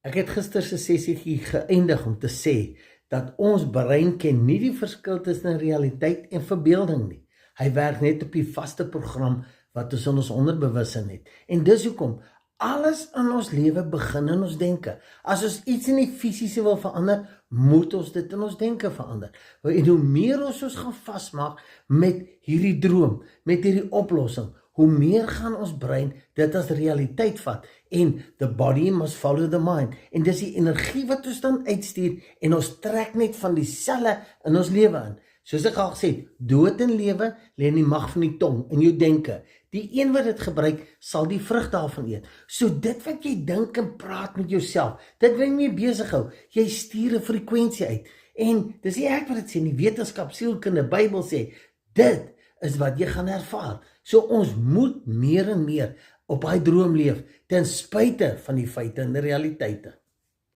Ek het gister se sessie geëindig om te sê dat ons brein ken nie die verskil tussen realiteit en verbeelding nie. Hy werk net op die vaste program wat ons in ons onderbewussyn het. En dis hoekom alles in ons lewe begin in ons denke. As ons iets in die fisiese wil verander, moet ons dit in ons denke verander. En hoe meer ons gaan vasmaak met hierdie droom, met hierdie oplossing, hoe meer gaan ons brein dit as realiteit vat. En the body must follow the mind. En dis die energie wat ons dan uitstuur en ons trek net van die selle in ons lewe in. Soos ek al gesê het, dood en lewe lê in die mag van die tong, in jou denke. Die een wat dit gebruik, sal die vrug daarvan eet. So dit wat jy dink en praat met jouself, dit wil jy mee besig hou. Jy stuur 'n frekwensie uit. En dis nie ek wat dit sê nie, wetenskap, sielkunde, Bybel sê, dit is wat jy gaan ervaar. So ons moet meer en meer op daai droom leef, ten spyte van die feite en die realiteite.